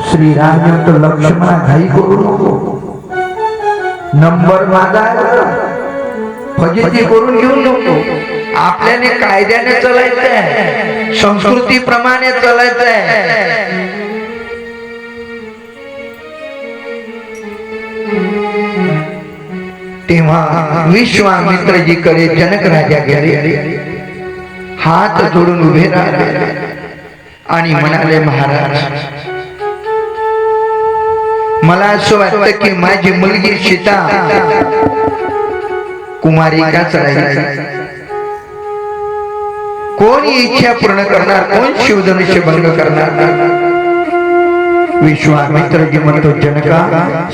श्रीराम तो लक्ष्मणा घाई करू नको, नंबर माझा फजिती करून घेऊ नको. आपल्याने कायद्याने चालायचंय, संस्कृतीप्रमाणे चालायचंय. तेव्हा विश्वामित्रजीकडे जनक राजा गेले, हात जोडून उभे राहिले आणि म्हणाले, महाराज मला असं वाटतं की माझी मुलगी सीता कुमारिकाच राहील. कोण इच्छा पूर्ण करणार, कोण शिवधनुष्य भंग करणार? विश्वामित्रजी म्हणतो, जनका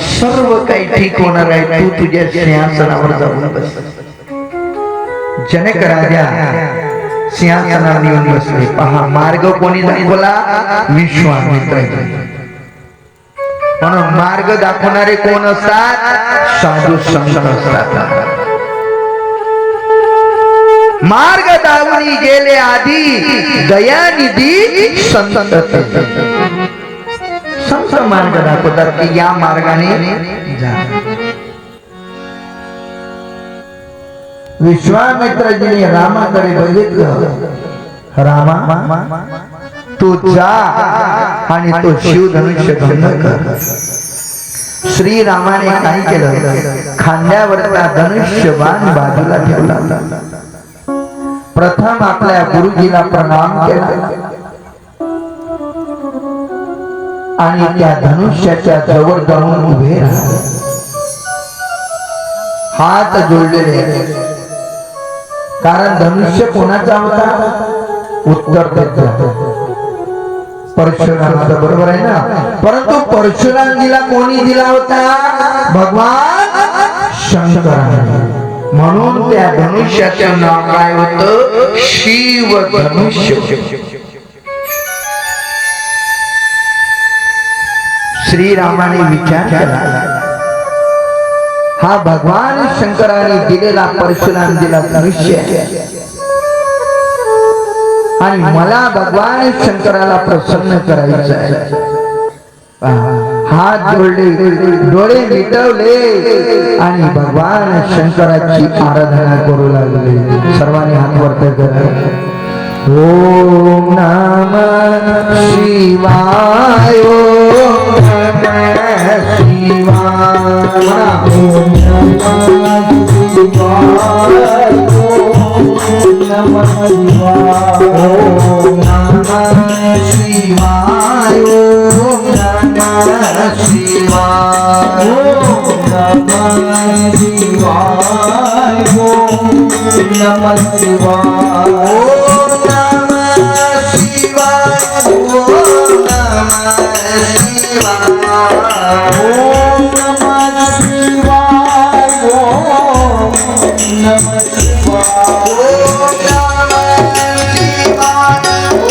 सर्व काही ठीक होणार आहे, तू तुझ्या सिंहासनावर जाऊन बस. जनक राजा सिंहासनावर येऊन बसले. पहा, मार्ग कोणी दाखवला? विश्वामित्रजी. म्हणून मार्ग दाखवणारे कोण असतात? साधू संत असतात. मार्ग दावणी गेले आधी दयानिधी संत संत मार्ग दाखवतात की या मार्गाने जा. विश्वामित्रजीने रामाकडे बघितलं, रामा तू जा आणि तो शिवधनुष्य भंग कर. श्रीरामाने काय केलं? खांद्यावरचा धनुष्य बाण बाजूला ठेवला. प्रथम आपल्या गुरुजीला प्रणाम केला आणि त्या धनुष्याच्या जवळ जाऊन उभे राहिले, हात जोडलेले. कारण धनुष्य कोणाचा होता? उत्तर देत परशुरामाचा, बरोबर आहे ना? परंतु परशुरामजीला कोणी दिला होता? भगवान शंकराने. म्हणून त्या धनुष्याचं नाव काय होतं? शिव धनुष्य. श्रीरामाने विचार केला, हा भगवान शंकराने दिलेला परशुरामजीला धनुष्य आणि मला भगवान शंकराला प्रसन्न करायचं आहे. हात जोडले, डोळे मिटवले आणि भगवान शंकराची आराधना करू लागले. सर्वांनी हात वरती करा. ओम नमः शिवाय, ओम नमः शिवाय, ओम नमः शिवाय, ओम नमः शिवाय, ओम नमः शिवाय, ओम नमः शिवाय, ओम नमः शिवाय, ओम नमः शिवाय, ओम नमः शिवाय,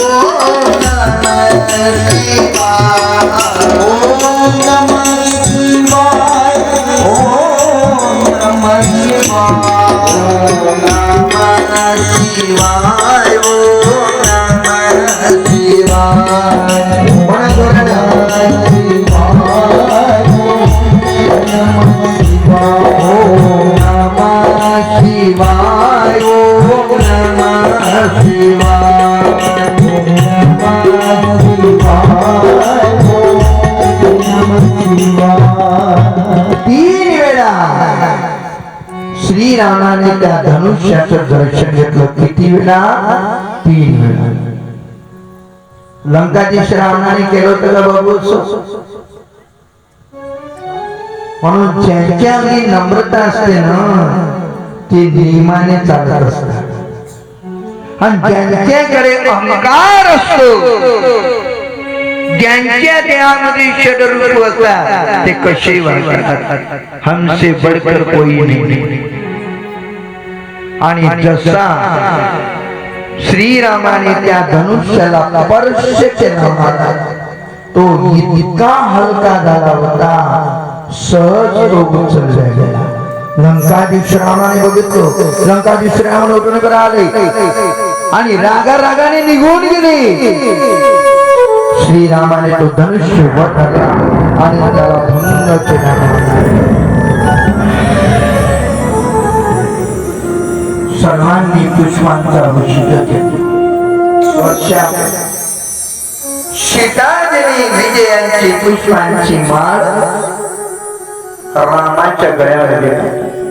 ओम नमः शिवाय, ओम नमः शिवाय, ओम नमः श्रीरामाने त्या धनुष्याचं दर्शन घेतलं. किती वेळा? 3 वेळा. लंकाधीश रावणाने केलं होतं बाबू. म्हणून ज्यांच्या नम्रता असते ना, ते नियमाने चालत असतात. आणि ज्यांच्याकडे अहंकार असतो, ज्यांच्या देहामध्ये षड्रूप असतात, ते कसे वागतात? हमसे बढ़कर कोई नहीं. आणि जसा श्रीरामाने त्या धनुष्याला स्पर्श केला, तो इतका हलका झाला होता, सहज तो उचलला गेला. लंकाधीश रावणाने बघितलं, लंकाधीश रावण उठून आले आणि रागारागाने निघून गेले. श्रीरामाने तो धनुष्य वधला आणि त्याला भंग केला. सर्वांनी पुष्पांचा अभिषेक केला. सीतादेवी विजयांची पुष्पांची माळ रामाच्या गळ्यावर गेली.